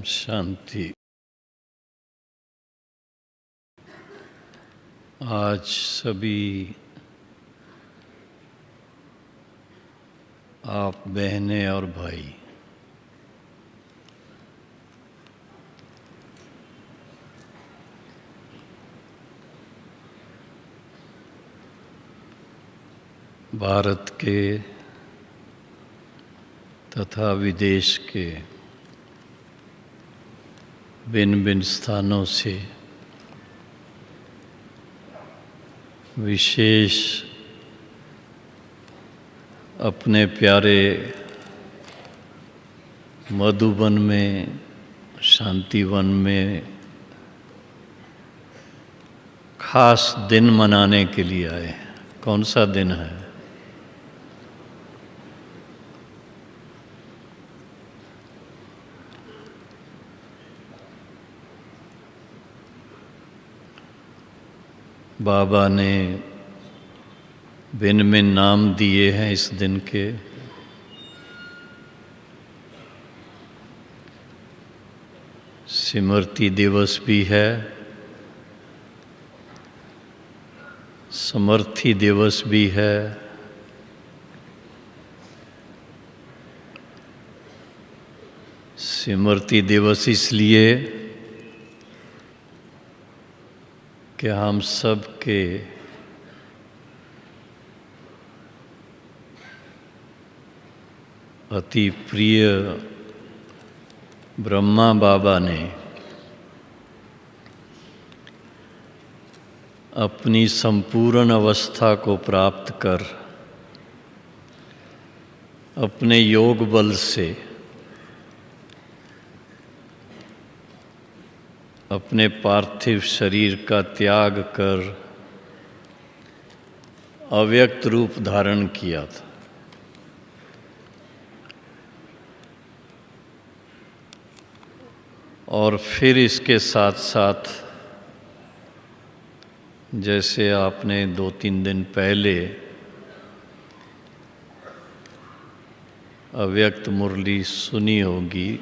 शांति। आज सभी आप बहनें और भाई भारत के तथा विदेश के भिन्न भिन्न स्थानों से विशेष अपने प्यारे मधुबन में, शांतिवन में खास दिन मनाने के लिए आए हैं। कौन सा दिन है? बाबा ने भिन्न भिन्न नाम दिए हैं इस दिन के। स्मृति दिवस भी है, समर्थी दिवस भी है, स्मृति दिवस इसलिए कि हम सब के अति प्रिय ब्रह्मा बाबा ने अपनी संपूर्ण अवस्था को प्राप्त कर अपने योग बल से अपने पार्थिव शरीर का त्याग कर अव्यक्त रूप धारण किया था। और फिर इसके साथ साथ जैसे आपने 2-3 दिन पहले अव्यक्त मुरली सुनी होगी,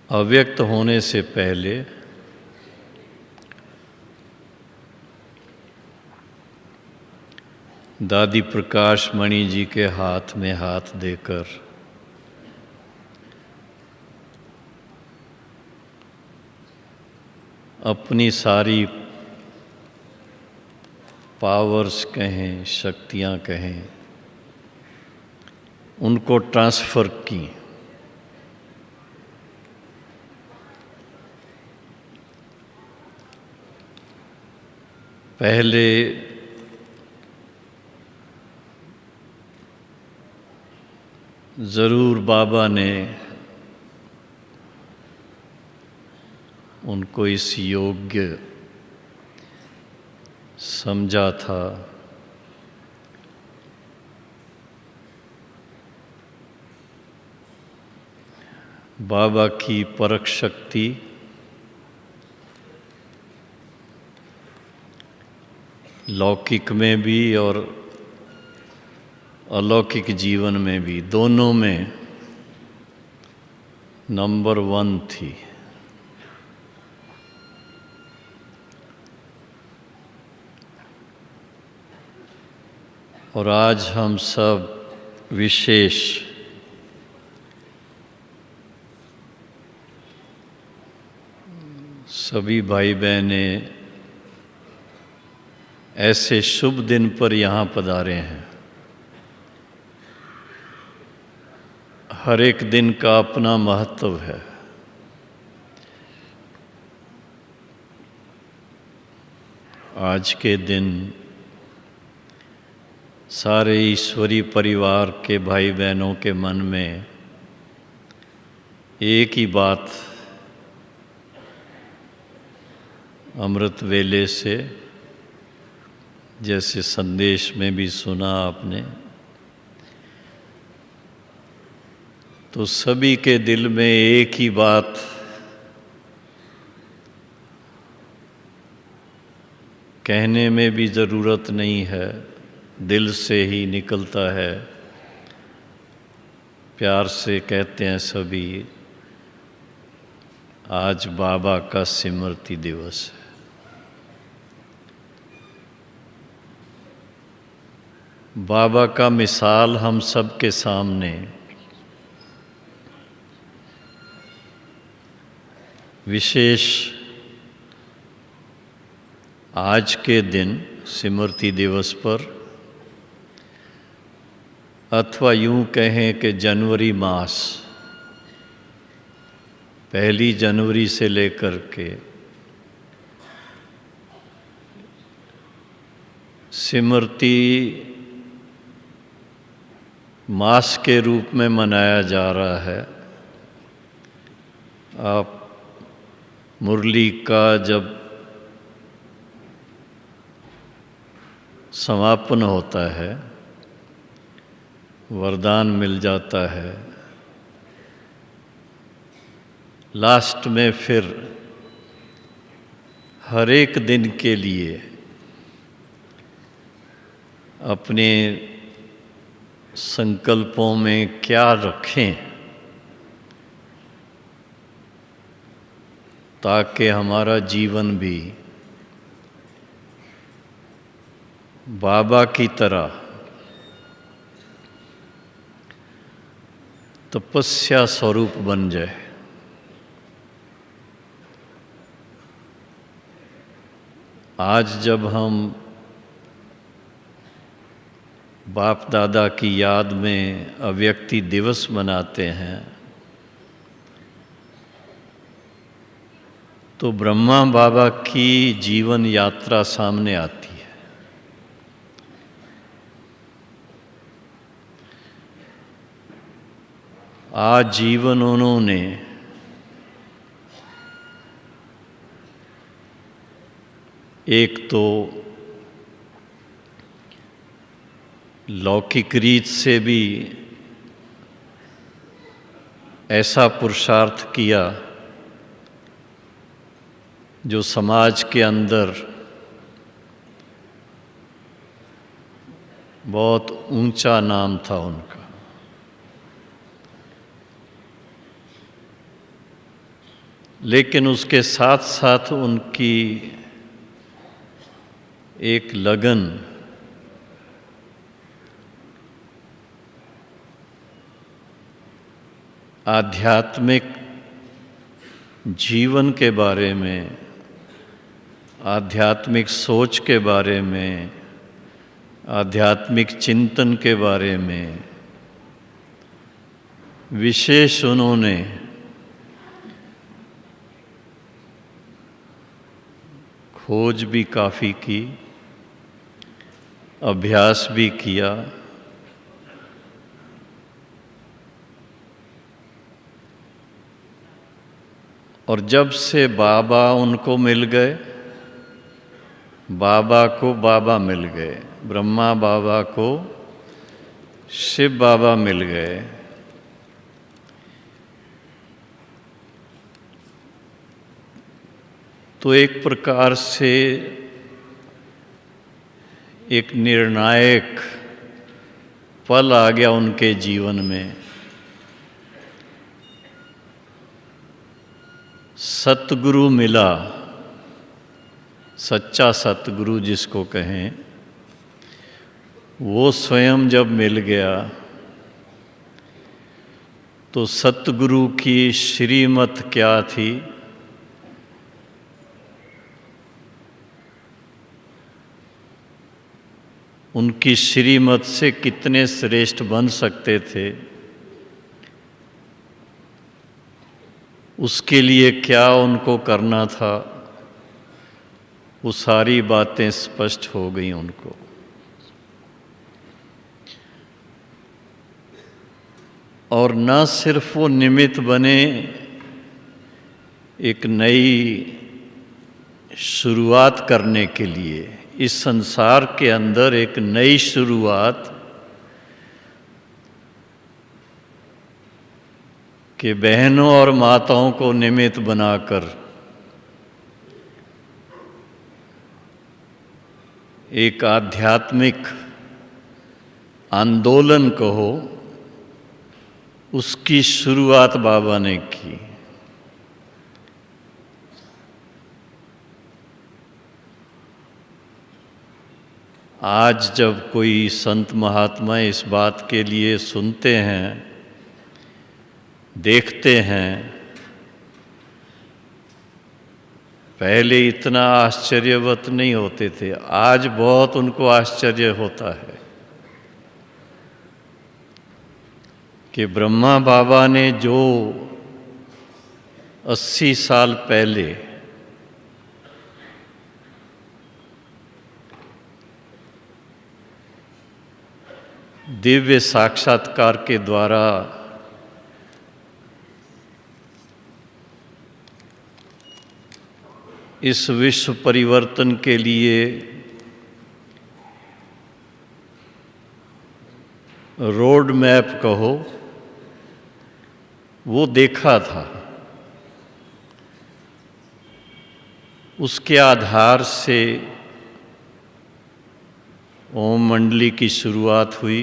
अव्यक्त होने से पहले दादी प्रकाश मणि जी के हाथ में हाथ देकर अपनी सारी पावर्स कहें, शक्तियां कहें, उनको ट्रांसफ़र की। पहले ज़रूर बाबा ने उनको इस योग्य समझा था। बाबा की परख शक्ति लौकिक में भी और अलौकिक जीवन में भी, दोनों में नंबर 1 थी। और आज हम सब विशेष सभी भाई बहनें ऐसे शुभ दिन पर यहाँ पधारे हैं। हर एक दिन का अपना महत्व है। आज के दिन सारे ईश्वरी परिवार के भाई बहनों के मन में एक ही बात अमृत वेले से, जैसे संदेश में भी सुना आपने, तो सभी के दिल में एक ही बात कहने में भी ज़रूरत नहीं है, दिल से ही निकलता है। प्यार से कहते हैं सभी, आज बाबा का स्मृति दिवस है। बाबा का मिसाल हम सब के सामने विशेष आज के दिन स्मृति दिवस पर, अथवा यूं कहें कि जनवरी मास, 1 जनवरी से लेकर के स्मृति मास के रूप में मनाया जा रहा है। आप मुरली का जब समापन होता है, वरदान मिल जाता है, लास्ट में फिर हर एक दिन के लिए अपने संकल्पों में क्या रखें ताकि हमारा जीवन भी बाबा की तरह तपस्या स्वरूप बन जाए। आज जब हम बाप दादा की याद में अव्यक्ति दिवस मनाते हैं, तो ब्रह्मा बाबा की जीवन यात्रा सामने आती है। आज जीवन उन्होंने एक तो लौकिक रीत से भी ऐसा पुरुषार्थ किया जो समाज के अंदर बहुत ऊंचा नाम था उनका। लेकिन उसके साथ साथ उनकी एक लगन आध्यात्मिक जीवन के बारे में, आध्यात्मिक सोच के बारे में, आध्यात्मिक चिंतन के बारे में विशेष उन्होंने खोज भी काफ़ी की, अभ्यास भी किया। और जब से बाबा उनको मिल गए, बाबा को बाबा मिल गए, ब्रह्मा बाबा को शिव बाबा मिल गए, तो एक प्रकार से एक निर्णायक पल आ गया उनके जीवन में। सतगुरु मिला, सच्चा सतगुरु जिसको कहें, वो स्वयं जब मिल गया तो सतगुरु की श्रीमत क्या थी, उनकी श्रीमत से कितने श्रेष्ठ बन सकते थे, उसके लिए क्या उनको करना था, वो सारी बातें स्पष्ट हो गई उनको। और न सिर्फ वो निमित्त बने एक नई शुरुआत करने के लिए, इस संसार के अंदर एक नई शुरुआत कि बहनों और माताओं को निमित्त बनाकर एक आध्यात्मिक आंदोलन कहो, उसकी शुरुआत बाबा ने की। आज जब कोई संत महात्मा इस बात के लिए सुनते हैं, देखते हैं, पहले इतना आश्चर्यवत नहीं होते थे, आज बहुत उनको आश्चर्य होता है कि ब्रह्मा बाबा ने जो 80 साल पहले दिव्य साक्षात्कार के द्वारा इस विश्व परिवर्तन के लिए रोड मैप कहो, वो देखा था, उसके आधार से ओम मंडली की शुरुआत हुई,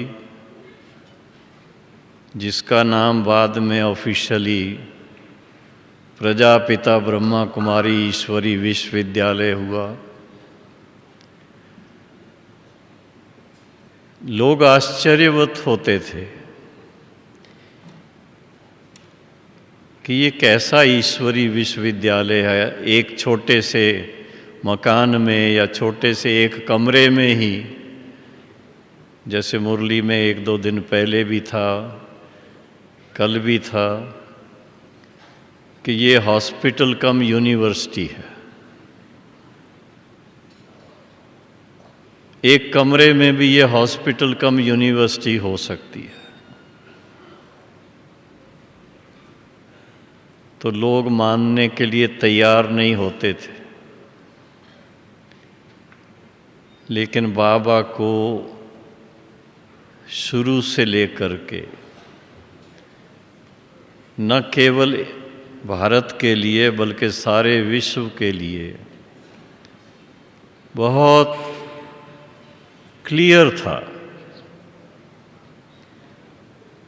जिसका नाम बाद में ऑफिशियली प्रजापिता ब्रह्मा कुमारी ईश्वरी विश्वविद्यालय हुआ। लोग आश्चर्यवत होते थे कि ये कैसा ईश्वरी विश्वविद्यालय है, एक छोटे से मकान में या छोटे से एक कमरे में ही, जैसे मुरली में 1-2 दिन पहले भी था, कल भी था, कि ये हॉस्पिटल कम यूनिवर्सिटी है। एक कमरे में भी ये हॉस्पिटल कम यूनिवर्सिटी हो सकती है। तो लोग मानने के लिए तैयार नहीं होते थे, लेकिन बाबा को शुरू से लेकर के न केवल भारत के लिए बल्कि सारे विश्व के लिए बहुत क्लियर था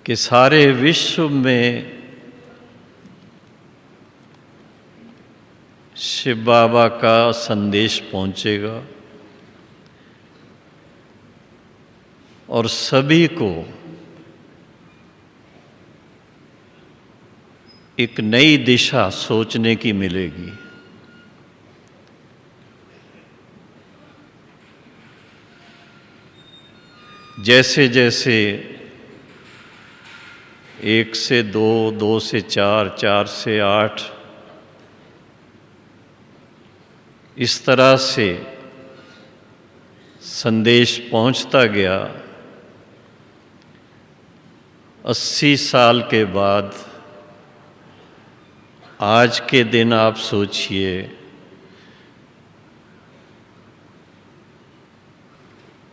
कि सारे विश्व में शिव बाबा का संदेश पहुंचेगा और सभी को एक नई दिशा सोचने की मिलेगी। जैसे जैसे 1 से 2, 2 से 4, 4 से 8, इस तरह से संदेश पहुंचता गया, 80 साल के बाद आज के दिन आप सोचिए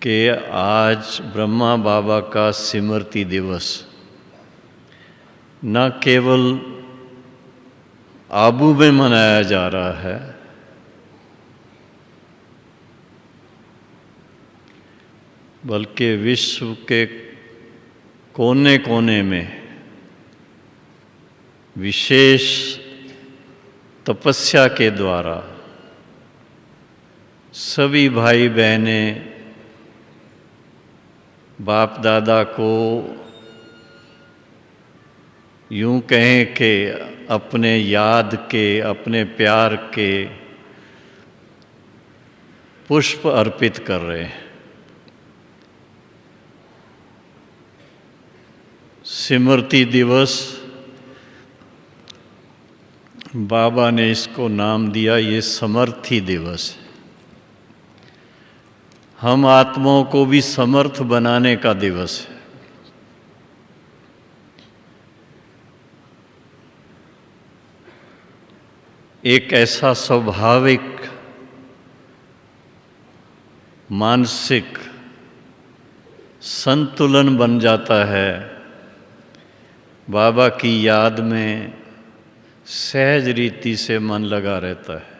कि आज ब्रह्मा बाबा का स्मृति दिवस न केवल आबू में मनाया जा रहा है, बल्कि विश्व के कोने कोने में विशेष तपस्या के द्वारा सभी भाई बहनें बाप दादा को यूं कहें कि अपने याद के, अपने प्यार के पुष्प अर्पित कर रहे हैं। स्मृति दिवस बाबा ने इसको नाम दिया, ये समर्थी दिवस है। हम आत्माओं को भी समर्थ बनाने का दिवस है। एक ऐसा स्वाभाविक मानसिक संतुलन बन जाता है, बाबा की याद में सहज रीति से मन लगा रहता है।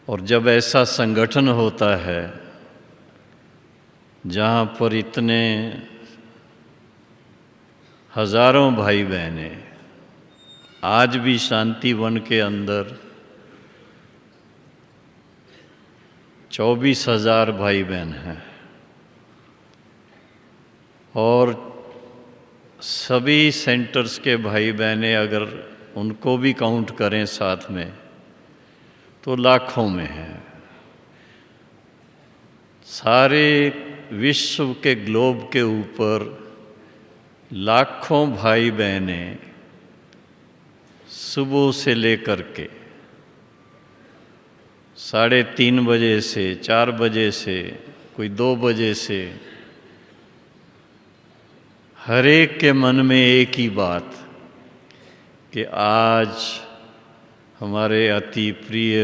और जब ऐसा संगठन होता है जहाँ पर इतने हजारों भाई बहनें, आज भी शांति वन के अंदर 24,000 भाई बहन हैं और सभी सेंटर्स के भाई बहनें अगर उनको भी काउंट करें साथ में तो लाखों में हैं। सारे विश्व के ग्लोब के ऊपर लाखों भाई बहनें सुबह से लेकर के 3:30 बजे से 4 बजे से कोई 2 बजे से हर एक के मन में एक ही बात कि आज हमारे अति प्रिय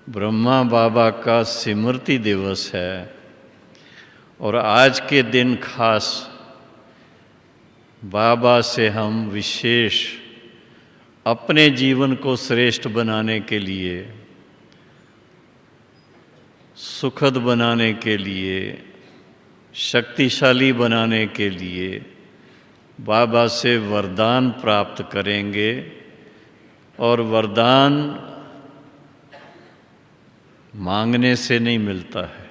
ब्रह्मा बाबा का स्मृति दिवस है और आज के दिन खास बाबा से हम विशेष अपने जीवन को श्रेष्ठ बनाने के लिए, सुखद बनाने के लिए, शक्तिशाली बनाने के लिए बाबा से वरदान प्राप्त करेंगे। और वरदान मांगने से नहीं मिलता है,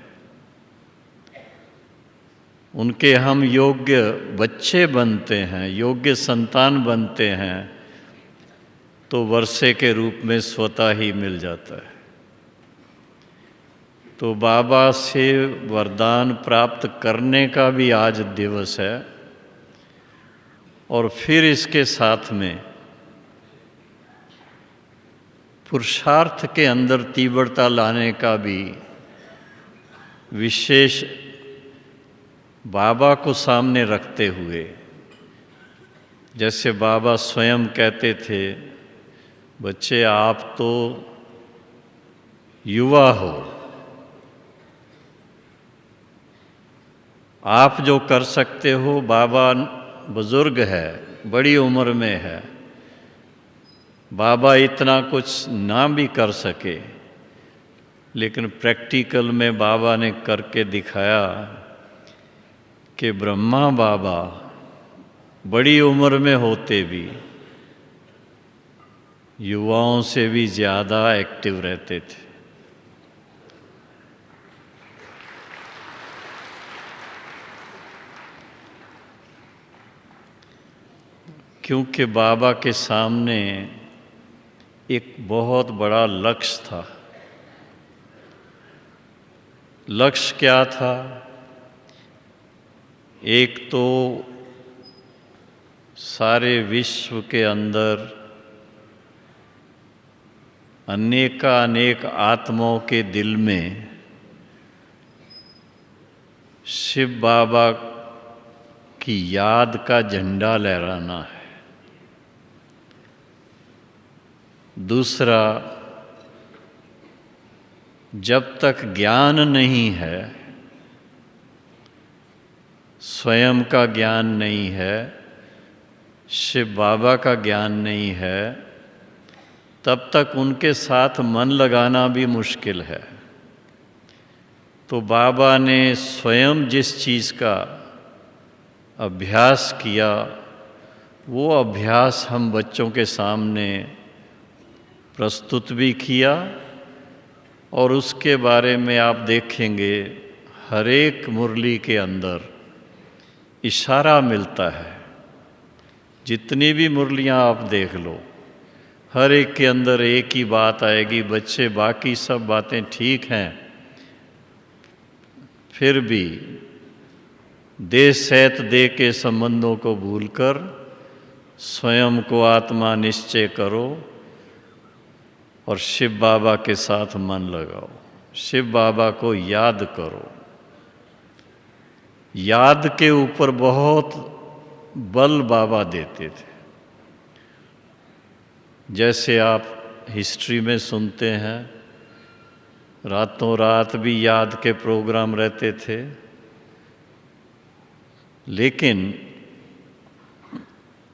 उनके हम योग्य बच्चे बनते हैं, योग्य संतान बनते हैं तो वर्षे के रूप में स्वतः ही मिल जाता है। तो बाबा से वरदान प्राप्त करने का भी आज दिवस है और फिर इसके साथ में पुरुषार्थ के अंदर तीव्रता लाने का भी विशेष बाबा को सामने रखते हुए, जैसे बाबा स्वयं कहते थे, बच्चे आप तो युवा हो, आप जो कर सकते हो, बाबा बुजुर्ग है, बड़ी उम्र में है, बाबा इतना कुछ ना भी कर सके, लेकिन प्रैक्टिकल में बाबा ने करके दिखाया कि ब्रह्मा बाबा बड़ी उम्र में होते भी युवाओं से भी ज़्यादा एक्टिव रहते थे। क्योंकि बाबा के सामने एक बहुत बड़ा लक्ष्य था। लक्ष्य क्या था? एक तो सारे विश्व के अंदर अनेक आत्माओं के दिल में शिव बाबा की याद का झंडा लहराना है। दूसरा, जब तक ज्ञान नहीं है, स्वयं का ज्ञान नहीं है, शिव बाबा का ज्ञान नहीं है, तब तक उनके साथ मन लगाना भी मुश्किल है। तो बाबा ने स्वयं जिस चीज़ का अभ्यास किया, वो अभ्यास हम बच्चों के सामने प्रस्तुत भी किया और उसके बारे में आप देखेंगे हर एक मुरली के अंदर इशारा मिलता है। जितनी भी मुरलियाँ आप देख लो, हर एक के अंदर एक ही बात आएगी, बच्चे बाकी सब बातें ठीक हैं, फिर भी देह सहित देह के संबंधों को भूलकर स्वयं को आत्मा निश्चय करो और शिव बाबा के साथ मन लगाओ, शिव बाबा को याद करो। याद के ऊपर बहुत बल बाबा देते थे। जैसे आप हिस्ट्री में सुनते हैं, रातों रात भी याद के प्रोग्राम रहते थे, लेकिन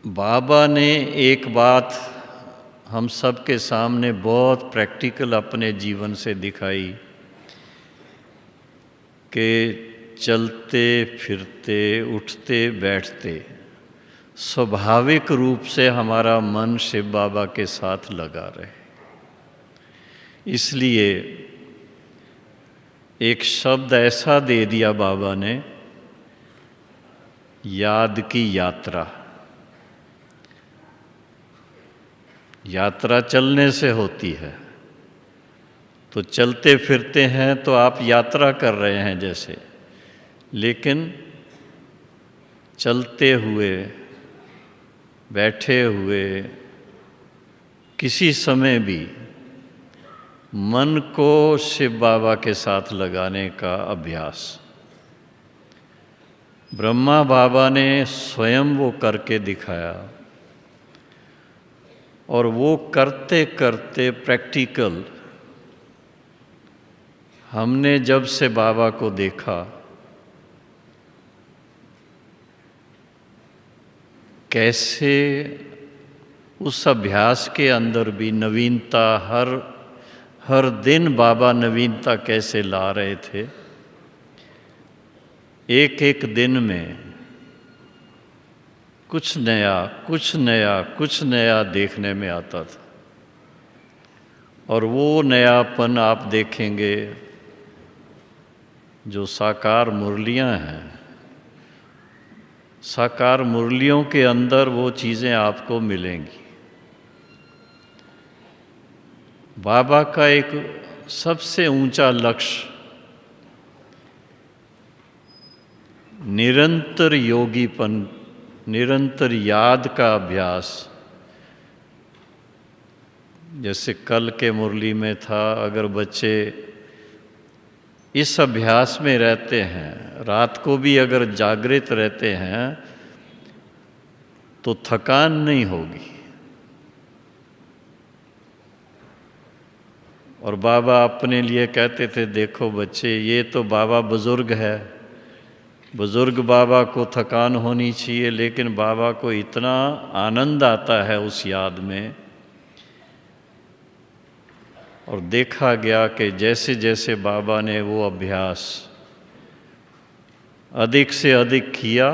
बाबा ने एक बात हम सब के सामने बहुत प्रैक्टिकल अपने जीवन से दिखाई कि चलते फिरते उठते बैठते स्वाभाविक रूप से हमारा मन शिव बाबा के साथ लगा रहे। इसलिए एक शब्द ऐसा दे दिया बाबा ने, याद की यात्रा। यात्रा चलने से होती है, तो चलते फिरते हैं तो आप यात्रा कर रहे हैं जैसे, लेकिन चलते हुए बैठे हुए किसी समय भी मन को शिव बाबा के साथ लगाने का अभ्यास ब्रह्मा बाबा ने स्वयं वो करके दिखाया। और वो करते करते प्रैक्टिकल हमने जब से बाबा को देखा, कैसे उस अभ्यास के अंदर भी नवीनता, हर दिन बाबा नवीनता कैसे ला रहे थे। एक एक दिन में कुछ नया कुछ नया कुछ नया देखने में आता था। और वो नयापन आप देखेंगे जो साकार मुरलियां हैं, साकार मुरलियों के अंदर वो चीज़ें आपको मिलेंगी। बाबा का एक सबसे ऊंचा लक्ष्य निरंतर योगीपन, निरंतर याद का अभ्यास। जैसे कल के मुरली में था, अगर बच्चे इस अभ्यास में रहते हैं, रात को भी अगर जागृत रहते हैं, तो थकान नहीं होगी। और बाबा अपने लिए कहते थे, देखो बच्चे, ये तो बाबा बुजुर्ग है, बुजुर्ग बाबा को थकान होनी चाहिए, लेकिन बाबा को इतना आनंद आता है उस याद में। और देखा गया कि जैसे जैसे बाबा ने वो अभ्यास अधिक से अधिक किया,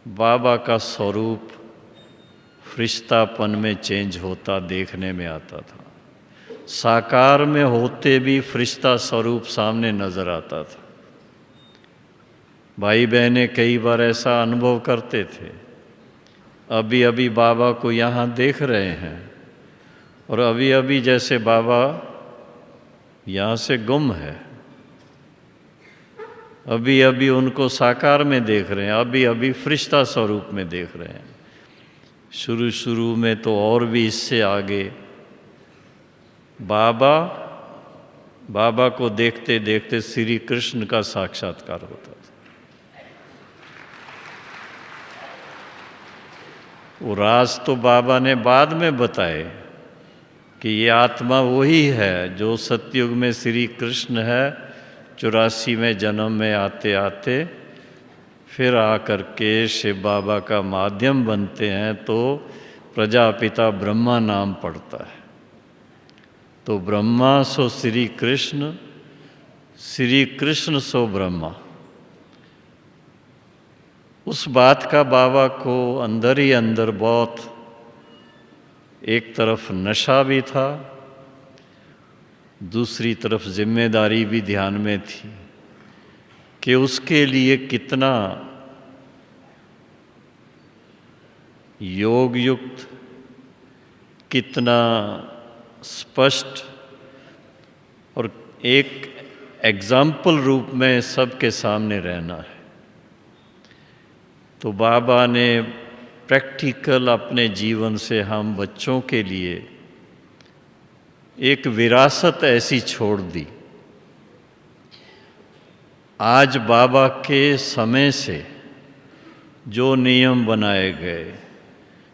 बाबा का स्वरूप फरिश्तापन में चेंज होता देखने में आता था। साकार में होते भी फरिश्ता स्वरूप सामने नजर आता था। भाई बहनें कई बार ऐसा अनुभव करते थे। अभी अभी बाबा को यहाँ देख रहे हैं, और अभी अभी जैसे बाबा यहाँ से गुम है, अभी अभी उनको साकार में देख रहे हैं, अभी अभी फरिश्ता स्वरूप में देख रहे हैं। शुरू शुरू में तो और भी इससे आगे बाबा को देखते देखते श्री कृष्ण का साक्षात्कार होता था। वो राज तो बाबा ने बाद में बताए कि ये आत्मा वही है जो सतयुग में श्री कृष्ण है, 84 में जन्म में आते आते फिर आकर के शिव बाबा का माध्यम बनते हैं, तो प्रजापिता ब्रह्मा नाम पड़ता है। तो ब्रह्मा सो श्री कृष्ण सो ब्रह्मा। उस बात का बाबा को अंदर ही अंदर बहुत, एक तरफ नशा भी था, दूसरी तरफ जिम्मेदारी भी ध्यान में थी कि उसके लिए कितना योग युक्त, कितना स्पष्ट और एक एग्जाम्पल रूप में सबके सामने रहना है। तो बाबा ने प्रैक्टिकल अपने जीवन से हम बच्चों के लिए एक विरासत ऐसी छोड़ दी। आज बाबा के समय से जो नियम बनाए गए,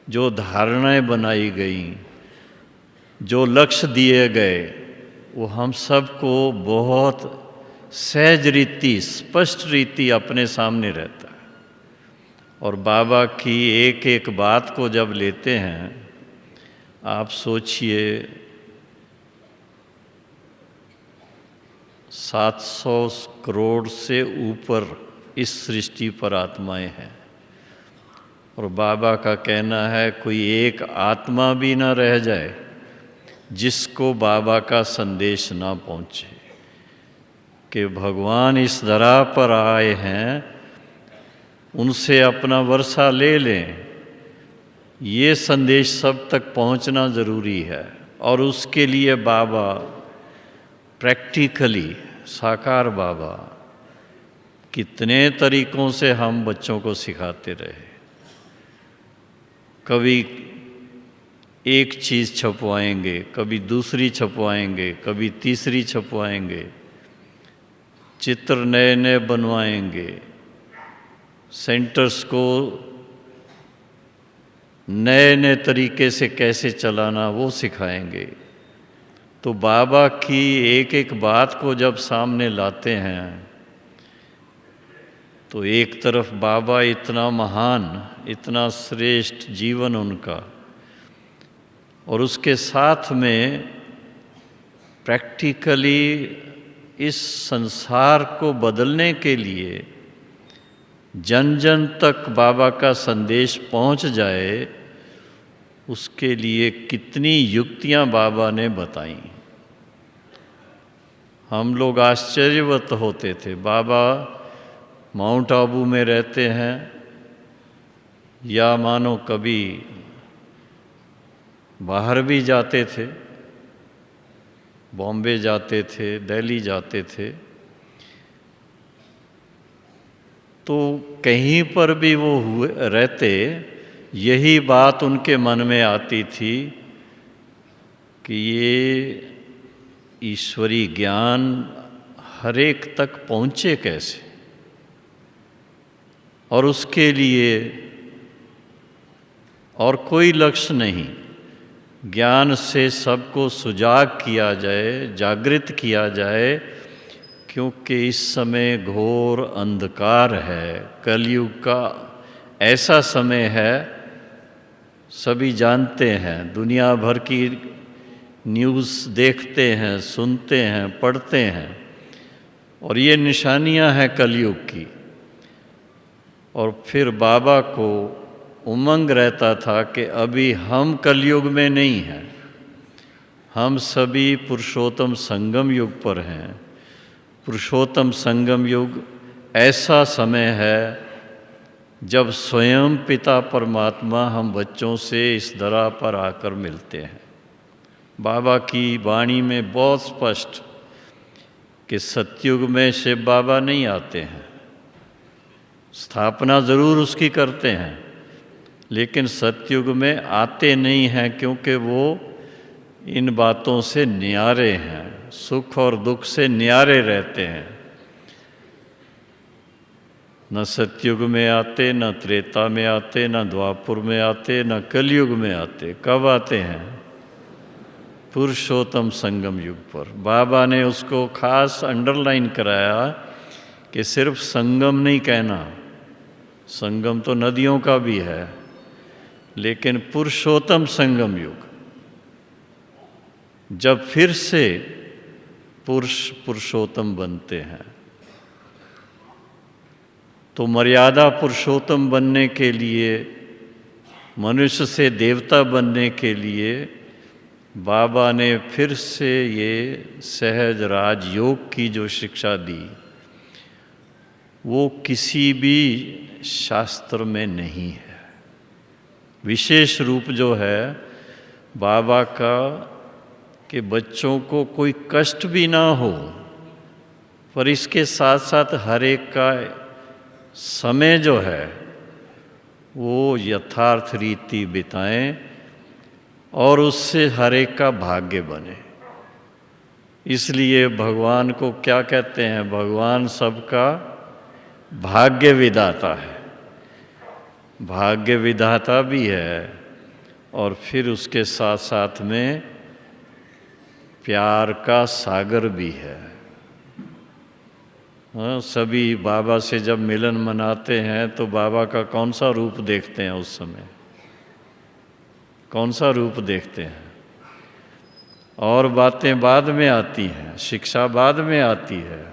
जो धारणाएं बनाई गई, जो लक्ष्य दिए गए, वो हम सबको बहुत सहज रीति, स्पष्ट रीति अपने सामने रहता है। और बाबा की एक एक बात को जब लेते हैं, आप सोचिए, 700 करोड़ से ऊपर इस सृष्टि पर आत्माएं हैं। और बाबा का कहना है कोई एक आत्मा भी ना रह जाए जिसको बाबा का संदेश ना पहुँचे कि भगवान इस धरा पर आए हैं, उनसे अपना वर्षा ले लें। ये संदेश सब तक पहुंचना ज़रूरी है। और उसके लिए बाबा प्रैक्टिकली, साकार बाबा कितने तरीक़ों से हम बच्चों को सिखाते रहे। कभी एक चीज़ छपवाएंगे, कभी दूसरी छपवाएंगे, कभी तीसरी छपवाएंगे, चित्र नए नए बनवाएंगे, सेंटर्स को नए नए तरीके से कैसे चलाना वो सिखाएंगे। तो बाबा की एक एक बात को जब सामने लाते हैं तो एक तरफ बाबा इतना महान, इतना श्रेष्ठ जीवन उनका, और उसके साथ में प्रैक्टिकली इस संसार को बदलने के लिए जन जन तक बाबा का संदेश पहुंच जाए, उसके लिए कितनी युक्तियां बाबा ने बताई। हम लोग आश्चर्यवत होते थे। बाबा माउंट आबू में रहते हैं या मानो कभी बाहर भी जाते थे, बॉम्बे जाते थे, दिल्ली जाते थे, तो कहीं पर भी वो रहते, यही बात उनके मन में आती थी कि ये ईश्वरी ज्ञान हर एक तक पहुँचे कैसे, और उसके लिए और कोई लक्ष्य नहीं, ज्ञान से सबको सुजाग किया जाए, जागृत किया जाए, क्योंकि इस समय घोर अंधकार है। कलयुग का ऐसा समय है, सभी जानते हैं, दुनिया भर की न्यूज़ देखते हैं, सुनते हैं, पढ़ते हैं, और ये निशानियां हैं कलयुग की। और फिर बाबा को उमंग रहता था कि अभी हम कलयुग में नहीं हैं, हम सभी पुरुषोत्तम संगम युग पर हैं। पुरुषोत्तम संगम युग ऐसा समय है जब स्वयं पिता परमात्मा हम बच्चों से इस धरा पर आकर मिलते हैं। बाबा की वाणी में बहुत स्पष्ट कि सतयुग में शिव बाबा नहीं आते हैं, स्थापना ज़रूर उसकी करते हैं, लेकिन सतयुग में आते नहीं हैं, क्योंकि वो इन बातों से न्यारे हैं, सुख और दुख से न्यारे रहते हैं। न सतयुग में आते, न त्रेता में आते, न द्वापुर में आते, न कलयुग में आते। कब आते हैं? पुरुषोत्तम संगम युग पर। बाबा ने उसको खास अंडरलाइन कराया कि सिर्फ संगम नहीं कहना, संगम तो नदियों का भी है, लेकिन पुरुषोत्तम संगम युग, जब फिर से पुरुष पुरुषोत्तम बनते हैं। तो मर्यादा पुरुषोत्तम बनने के लिए, मनुष्य से देवता बनने के लिए बाबा ने फिर से ये सहज राजयोग की जो शिक्षा दी, वो किसी भी शास्त्र में नहीं है। विशेष रूप जो है बाबा का कि बच्चों को कोई कष्ट भी ना हो, पर इसके साथ साथ हर एक का समय जो है वो यथार्थ रीति बिताएं और उससे हर एक का भाग्य बने। इसलिए भगवान को क्या कहते हैं? भगवान सबका भाग्य विधाता है, भाग्य विधाता भी है, और फिर उसके साथ साथ में प्यार का सागर भी है। हाँ, सभी बाबा से जब मिलन मनाते हैं तो बाबा का कौन सा रूप देखते हैं? उस समय कौन सा रूप देखते हैं? और बातें बाद में आती हैं, शिक्षा बाद में आती है।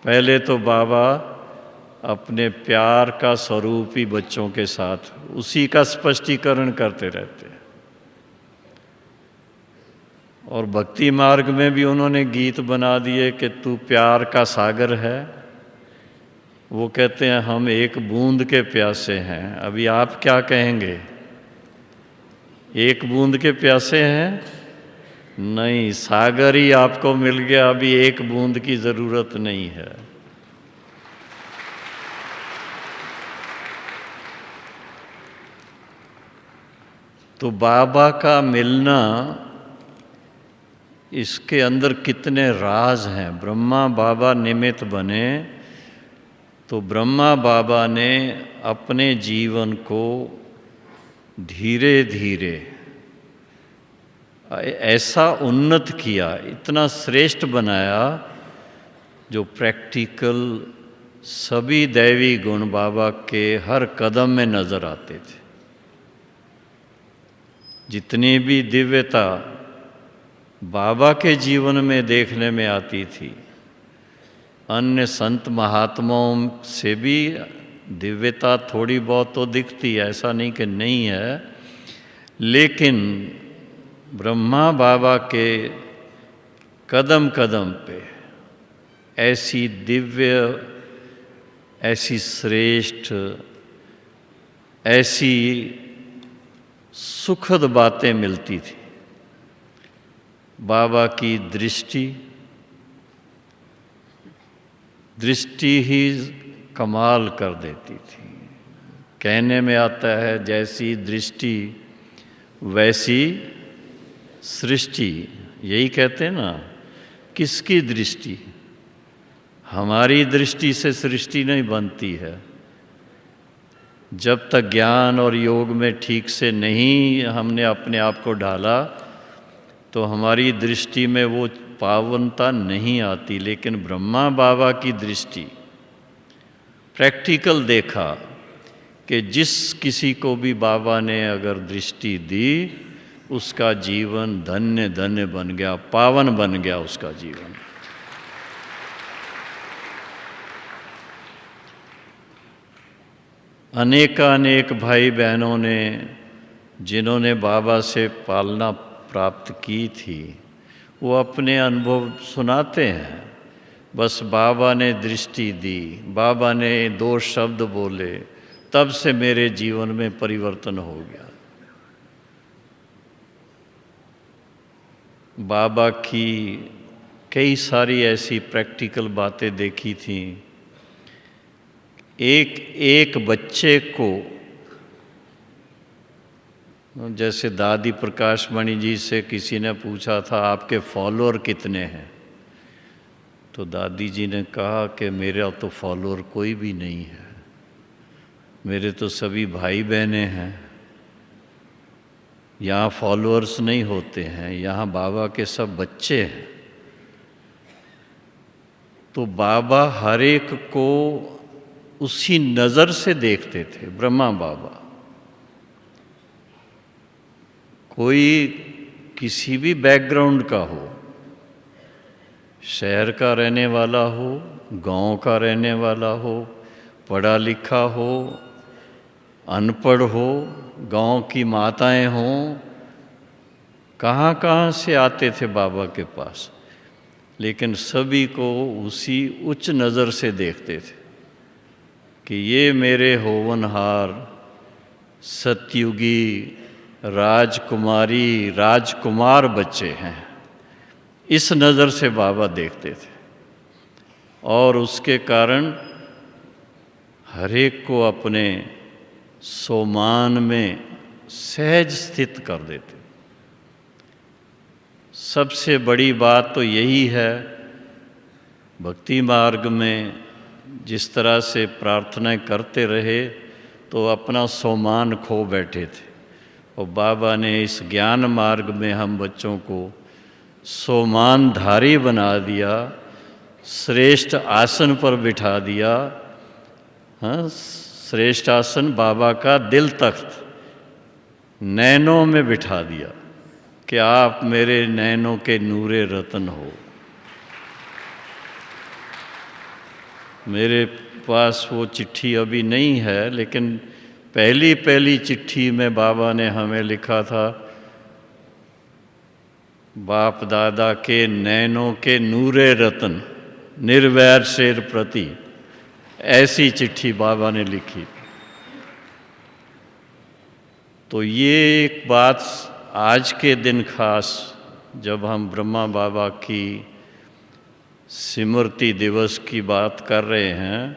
पहले तो बाबा अपने प्यार का स्वरूप ही बच्चों के साथ उसी का स्पष्टीकरण करते रहते हैं। और भक्ति मार्ग में भी उन्होंने गीत बना दिए कि तू प्यार का सागर है। वो कहते हैं हम एक बूंद के प्यासे हैं। अभी आप क्या कहेंगे, एक बूंद के प्यासे हैं? नहीं, सागर ही आपको मिल गया, अभी एक बूंद की ज़रूरत नहीं है। तो बाबा का मिलना, इसके अंदर कितने राज हैं। ब्रह्मा बाबा निमित्त बने तो ब्रह्मा बाबा ने अपने जीवन को धीरे धीरे ऐसा उन्नत किया, इतना श्रेष्ठ बनाया, जो प्रैक्टिकल सभी दैवी गुण बाबा के हर कदम में नज़र आते थे। जितनी भी दिव्यता बाबा के जीवन में देखने में आती थी, अन्य संत महात्माओं से भी दिव्यता थोड़ी बहुत तो दिखती है, ऐसा नहीं कि नहीं है, लेकिन ब्रह्मा बाबा के कदम कदम पे ऐसी दिव्य, ऐसी श्रेष्ठ, ऐसी सुखद बातें मिलती थी। बाबा की दृष्टि ही कमाल कर देती थी। कहने में आता है जैसी दृष्टि वैसी सृष्टि, यही कहते हैं ना। किसकी दृष्टि? हमारी दृष्टि से सृष्टि नहीं बनती है। जब तक ज्ञान और योग में ठीक से नहीं हमने अपने आप को ढाला तो हमारी दृष्टि में वो पावनता नहीं आती। लेकिन ब्रह्मा बाबा की दृष्टि, प्रैक्टिकल देखा कि जिस किसी को भी बाबा ने अगर दृष्टि दी, उसका जीवन धन्य धन्य बन गया, पावन बन गया उसका जीवन। अनेकानेक भाई बहनों ने, जिन्होंने बाबा से पालना प्राप्त की थी, वो अपने अनुभव सुनाते हैं। बस बाबा ने दृष्टि दी, बाबा ने 2 शब्द बोले, तब से मेरे जीवन में परिवर्तन हो गया। बाबा की कई सारी ऐसी प्रैक्टिकल बातें देखी थी। एक बच्चे को, जैसे दादी प्रकाश मणि जी से किसी ने पूछा था आपके फॉलोअर कितने हैं, तो दादी जी ने कहा कि मेरा तो फॉलोअर कोई भी नहीं है, मेरे तो सभी भाई बहनें हैं। यहाँ फॉलोअर्स नहीं होते हैं, यहाँ बाबा के सब बच्चे हैं। तो बाबा हर एक को उसी नज़र से देखते थे। ब्रह्मा बाबा कोई किसी भी बैकग्राउंड का हो, शहर का रहने वाला हो, गांव का रहने वाला हो, पढ़ा लिखा हो, अनपढ़ हो, गांव की माताएं हों, कहाँ कहाँ से आते थे बाबा के पास, लेकिन सभी को उसी उच्च नज़र से देखते थे कि ये मेरे होवनहार सतयुगी राजकुमारी राजकुमार बच्चे हैं। इस नज़र से बाबा देखते थे और उसके कारण हर एक को अपने सोमान में सहज स्थित कर देते। सबसे बड़ी बात तो यही है, भक्ति मार्ग में जिस तरह से प्रार्थनाएं करते रहे तो अपना सोमान खो बैठे थे, और बाबा ने इस ज्ञान मार्ग में हम बच्चों को सोमानधारी बना दिया, श्रेष्ठ आसन पर बिठा दिया। हाँ, श्रेष्ठ आसन बाबा का दिल तख्त नैनों में बिठा दिया। कि आप मेरे नैनों के नूरे रतन हो। मेरे पास वो चिट्ठी अभी नहीं है, लेकिन पहली पहली चिट्ठी में बाबा ने हमें लिखा था, बाप दादा के नैनों के नूरे रतन, निर्वैर शेर प्रति, ऐसी चिट्ठी बाबा ने लिखी। तो ये एक बात आज के दिन खास, जब हम ब्रह्मा बाबा की स्मृति दिवस की बात कर रहे हैं,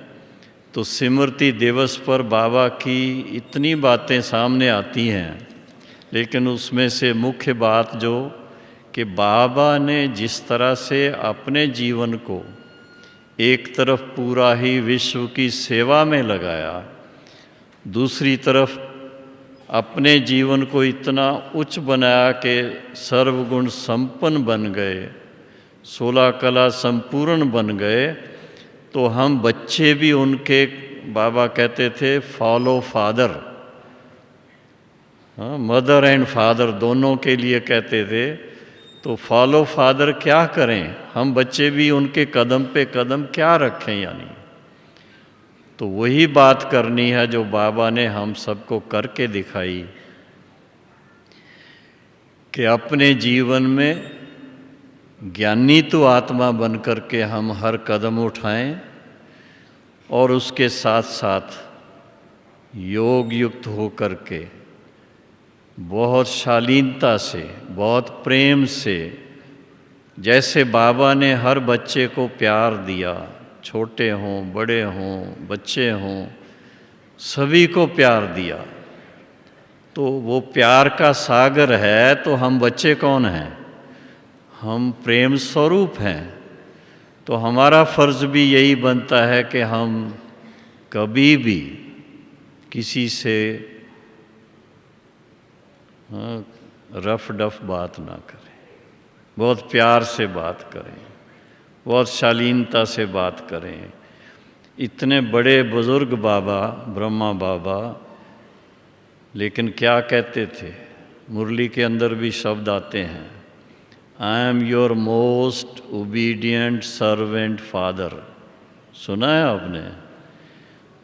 तो स्मृति दिवस पर बाबा की इतनी बातें सामने आती हैं, लेकिन उसमें से मुख्य बात जो कि बाबा ने जिस तरह से अपने जीवन को एक तरफ पूरा ही विश्व की सेवा में लगाया, दूसरी तरफ अपने जीवन को इतना उच्च बनाया कि सर्वगुण संपन्न बन गए, 16 कला संपूर्ण बन गए, तो हम बच्चे भी उनके, बाबा कहते थे follow father, mother and father दोनों के लिए कहते थे। तो फॉलो फादर क्या करें, हम बच्चे भी उनके कदम पे कदम क्या रखें, यानी तो वही बात करनी है जो बाबा ने हम सबको करके दिखाई कि अपने जीवन में ज्ञानी तो आत्मा बन कर के हम हर कदम उठाएं, और उसके साथ साथ योग युक्त हो कर के बहुत शालीनता से, बहुत प्रेम से, जैसे बाबा ने हर बच्चे को प्यार दिया, छोटे हों बड़े हों बच्चे हों, सभी को प्यार दिया, तो वो प्यार का सागर है। तो हम बच्चे कौन हैं, हम प्रेम स्वरूप हैं। तो हमारा फर्ज भी यही बनता है कि हम कभी भी किसी से रफ डफ बात ना करें, बहुत प्यार से बात करें, बहुत शालीनता से बात करें। इतने बड़े बुजुर्ग बाबा, ब्रह्मा बाबा, लेकिन क्या कहते थे, मुरली के अंदर भी शब्द आते हैं, I am your most obedient servant father. सुना है आपने,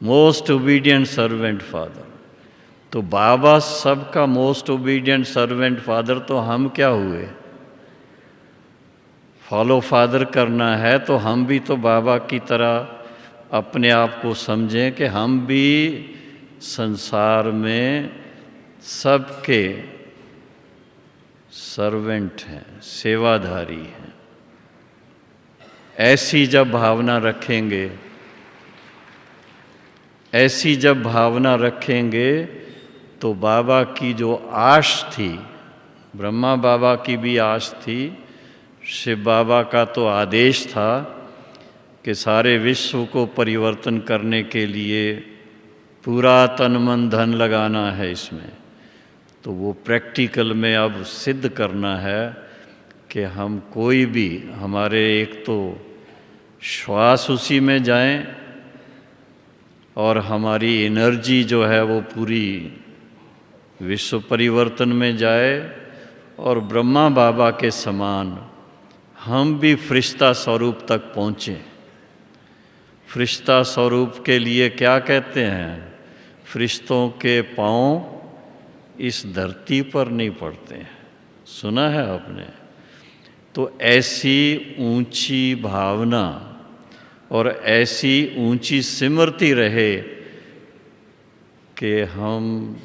मोस्ट ओबीडियंट सर्वेंट फादर। तो बाबा सबका मोस्ट ओबीडियंट सर्वेंट फादर, तो हम क्या हुए, फॉलो फादर करना है तो हम भी तो बाबा की तरह अपने आप को समझें कि हम भी संसार में सबके सर्वेंट हैं, सेवाधारी हैं। ऐसी जब भावना रखेंगे, ऐसी जब भावना रखेंगे, तो बाबा की जो आश थी, ब्रह्मा बाबा की भी आश थी, शिव बाबा का तो आदेश था कि सारे विश्व को परिवर्तन करने के लिए पूरा तन मन धन लगाना है इसमें, तो वो प्रैक्टिकल में अब सिद्ध करना है कि हम कोई भी, हमारे एक तो श्वास उसी में जाएं और हमारी एनर्जी जो है वो पूरी विश्व परिवर्तन में जाए, और ब्रह्मा बाबा के समान हम भी फरिश्ता स्वरूप तक पहुँचें। फरिश्ता स्वरूप के लिए क्या कहते हैं, फरिश्तों के पाँव इस धरती पर नहीं पड़ते हैं, सुना है आपने। तो ऐसी ऊंची भावना और ऐसी ऊंची स्मृति रहे कि हम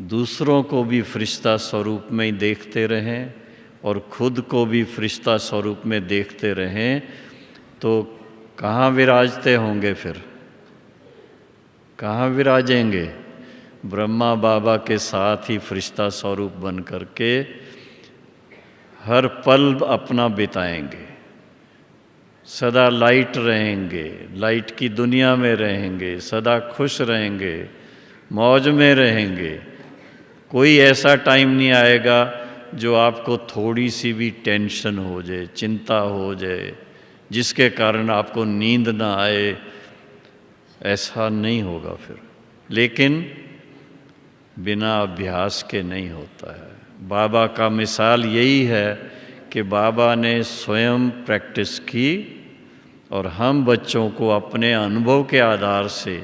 दूसरों को भी फरिश्ता स्वरूप में ही देखते रहें और खुद को भी फरिश्ता स्वरूप में देखते रहें, तो कहाँ विराजते होंगे फिर, कहाँ विराजेंगे, ब्रह्मा बाबा के साथ ही फरिश्ता स्वरूप बन करके हर पल अपना बिताएंगे, सदा लाइट रहेंगे, लाइट की दुनिया में रहेंगे, सदा खुश रहेंगे, मौज में रहेंगे। कोई ऐसा टाइम नहीं आएगा जो आपको थोड़ी सी भी टेंशन हो जाए, चिंता हो जाए, जिसके कारण आपको नींद ना आए, ऐसा नहीं होगा फिर। लेकिन बिना अभ्यास के नहीं होता है, बाबा का मिसाल यही है कि बाबा ने स्वयं प्रैक्टिस की और हम बच्चों को अपने अनुभव के आधार से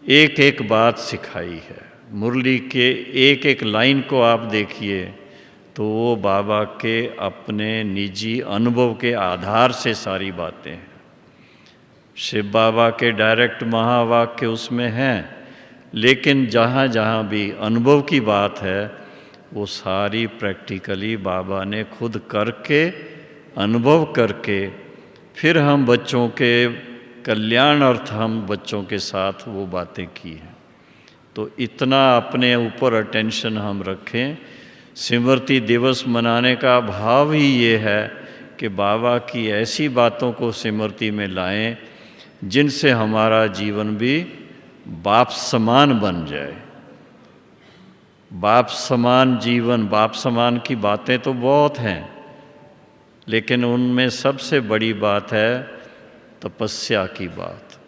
एक एक बात सिखाई है। मुरली के एक एक लाइन को आप देखिए तो वो बाबा के अपने निजी अनुभव के आधार से सारी बातें हैं। शिव बाबा के डायरेक्ट महावाक्य उसमें हैं, लेकिन जहाँ जहाँ भी अनुभव की बात है वो सारी प्रैक्टिकली बाबा ने खुद करके अनुभव करके फिर हम बच्चों के कल्याण अर्थ हम बच्चों के साथ वो बातें की हैं। तो इतना अपने ऊपर अटेंशन हम रखें। स्मृति दिवस मनाने का भाव ही ये है कि बाबा की ऐसी बातों को स्मृति में लाएं जिनसे हमारा जीवन भी बाप समान बन जाए। बाप समान जीवन, बाप समान की बातें तो बहुत हैं, लेकिन उनमें सबसे बड़ी बात है तपस्या की बात।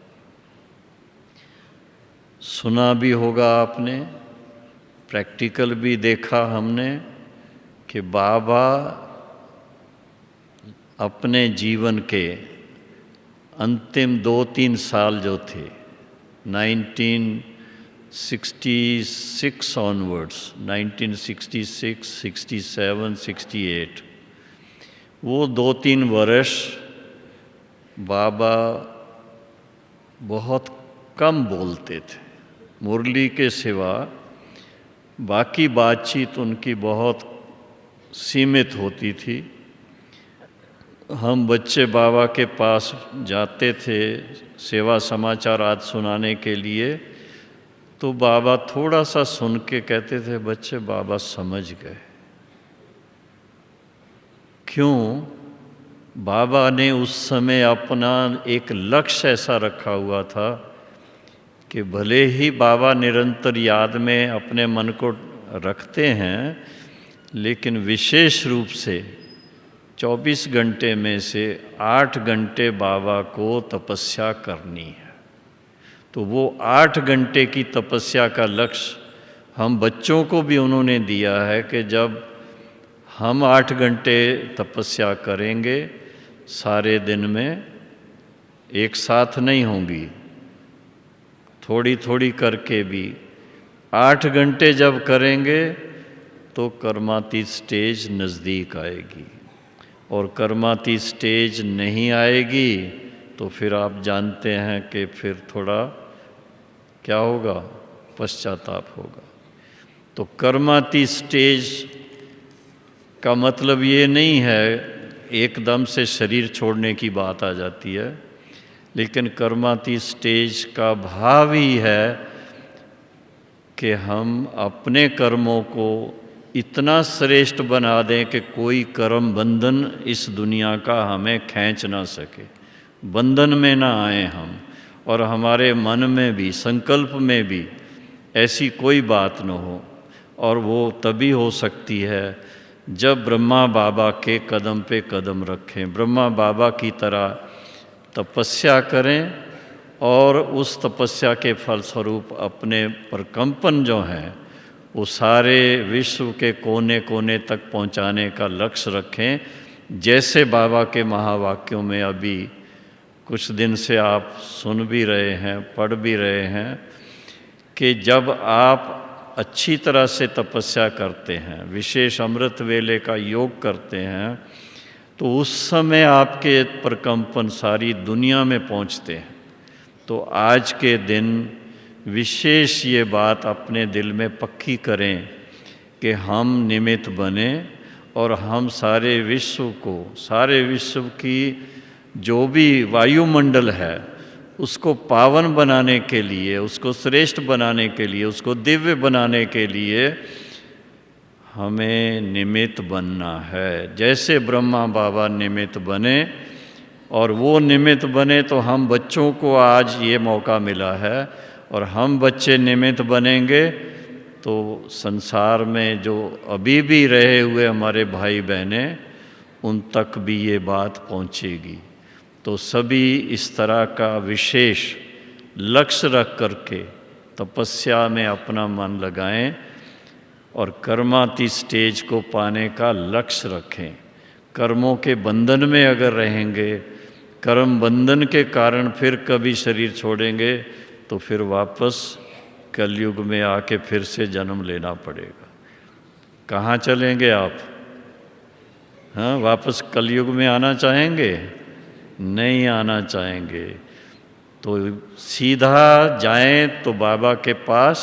सुना भी होगा आपने, प्रैक्टिकल भी देखा हमने कि बाबा अपने जीवन के अंतिम 2-3 साल जो थे 1966 ऑनवर्ड्स, 1966, 67, 68, वो 2-3 वर्ष बाबा बहुत कम बोलते थे। मुरली के सिवा बाकी बातचीत उनकी बहुत सीमित होती थी। हम बच्चे बाबा के पास जाते थे सेवा समाचार आदि सुनाने के लिए, तो बाबा थोड़ा सा सुन के कहते थे, बच्चे बाबा समझ गए। क्यों? बाबा ने उस समय अपना एक लक्ष्य ऐसा रखा हुआ था कि भले ही बाबा निरंतर याद में अपने मन को रखते हैं, लेकिन विशेष रूप से 24 घंटे में से 8 घंटे बाबा को तपस्या करनी है। तो वो 8 घंटे की तपस्या का लक्ष्य हम बच्चों को भी उन्होंने दिया है कि जब हम 8 घंटे तपस्या करेंगे सारे दिन में, एक साथ नहीं होंगी, थोड़ी थोड़ी करके भी 8 घंटे जब करेंगे तो कर्मातीत स्टेज नज़दीक आएगी। और कर्मातीत स्टेज नहीं आएगी तो फिर आप जानते हैं कि फिर थोड़ा क्या होगा, पश्चाताप होगा। तो कर्मातीत स्टेज का मतलब ये नहीं है एकदम से शरीर छोड़ने की बात आ जाती है, लेकिन कर्मातीत स्टेज का भाव ही है कि हम अपने कर्मों को इतना श्रेष्ठ बना दें कि कोई कर्म बंधन इस दुनिया का हमें खींच ना सके, बंधन में ना आए हम, और हमारे मन में भी संकल्प में भी ऐसी कोई बात न हो। और वो तभी हो सकती है जब ब्रह्मा बाबा के कदम पे कदम रखें, ब्रह्मा बाबा की तरह तपस्या करें और उस तपस्या के फलस्वरूप अपने प्रकंपन जो हैं वो सारे विश्व के कोने कोने तक पहुंचाने का लक्ष्य रखें। जैसे बाबा के महावाक्यों में अभी कुछ दिन से आप सुन भी रहे हैं, पढ़ भी रहे हैं कि जब आप अच्छी तरह से तपस्या करते हैं, विशेष अमृत वेले का योग करते हैं, तो उस समय आपके प्रकंपन सारी दुनिया में पहुंचते हैं। तो आज के दिन विशेष ये बात अपने दिल में पक्की करें कि हम निमित्त बने और हम सारे विश्व को, सारे विश्व की जो भी वायुमंडल है उसको पावन बनाने के लिए, उसको श्रेष्ठ बनाने के लिए, उसको दिव्य बनाने के लिए हमें निमित्त बनना है। जैसे ब्रह्मा बाबा निमित्त बने, और वो निमित्त बने तो हम बच्चों को आज ये मौका मिला है, और हम बच्चे निमित्त बनेंगे तो संसार में जो अभी भी रहे हुए हमारे भाई बहनें, उन तक भी ये बात पहुंचेगी। तो सभी इस तरह का विशेष लक्ष्य रख करके तपस्या में अपना मन लगाएं। और कर्माती स्टेज को पाने का लक्ष्य रखें। कर्मों के बंधन में अगर रहेंगे, कर्म बंधन के कारण फिर कभी शरीर छोड़ेंगे तो फिर वापस कलयुग में आके फिर से जन्म लेना पड़ेगा। कहाँ चलेंगे आप? हाँ, वापस कलयुग में आना चाहेंगे? नहीं आना चाहेंगे। तो सीधा जाएं तो बाबा के पास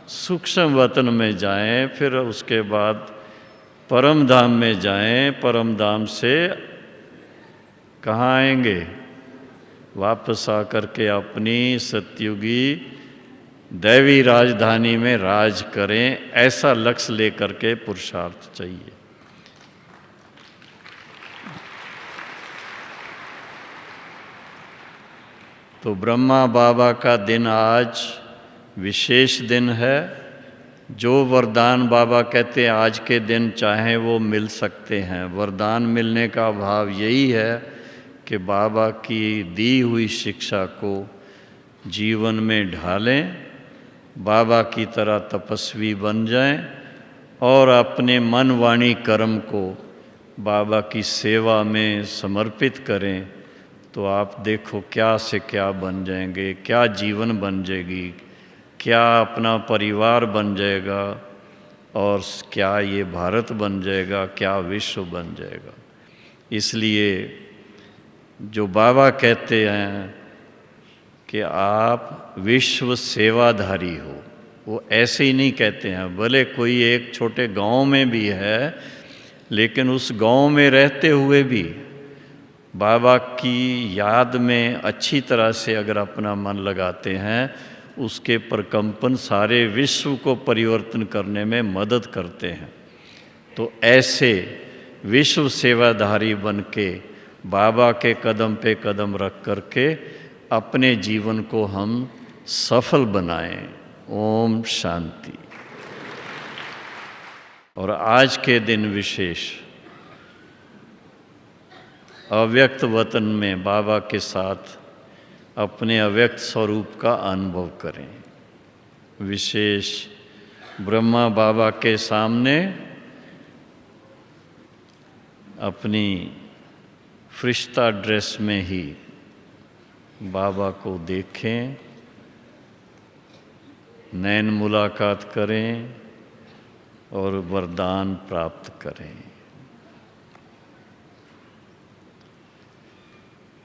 सूक्ष्म वतन में जाएं, फिर उसके बाद परम धाम में जाएं। परम धाम से कहाँ आएंगे? वापस आकर के अपनी सतयुगी दैवी राजधानी में राज करें। ऐसा लक्ष्य लेकर के पुरुषार्थ चाहिए। तो ब्रह्मा बाबा का दिन आज विशेष दिन है। जो वरदान बाबा कहते हैं आज के दिन चाहें वो मिल सकते हैं। वरदान मिलने का भाव यही है कि बाबा की दी हुई शिक्षा को जीवन में ढालें, बाबा की तरह तपस्वी बन जाएं और अपने मन वाणी कर्म को बाबा की सेवा में समर्पित करें। तो आप देखो क्या से क्या बन जाएंगे, क्या जीवन बन जाएगी, क्या अपना परिवार बन जाएगा और क्या ये भारत बन जाएगा, क्या विश्व बन जाएगा। इसलिए जो बाबा कहते हैं कि आप विश्व सेवाधारी हो, वो ऐसे ही नहीं कहते हैं। भले कोई एक छोटे गांव में भी है, लेकिन उस गांव में रहते हुए भी बाबा की याद में अच्छी तरह से अगर अपना मन लगाते हैं, उसके प्रकंपन सारे विश्व को परिवर्तन करने में मदद करते हैं। तो ऐसे विश्व सेवाधारी बन के बाबा के कदम पे कदम रख करके अपने जीवन को हम सफल बनाएं। ओम शांति। और आज के दिन विशेष अव्यक्त वतन में बाबा के साथ अपने अव्यक्त स्वरूप का अनुभव करें। विशेष ब्रह्मा बाबा के सामने अपनी फरिश्ता ड्रेस में ही बाबा को देखें, नैन मुलाकात करें और वरदान प्राप्त करें।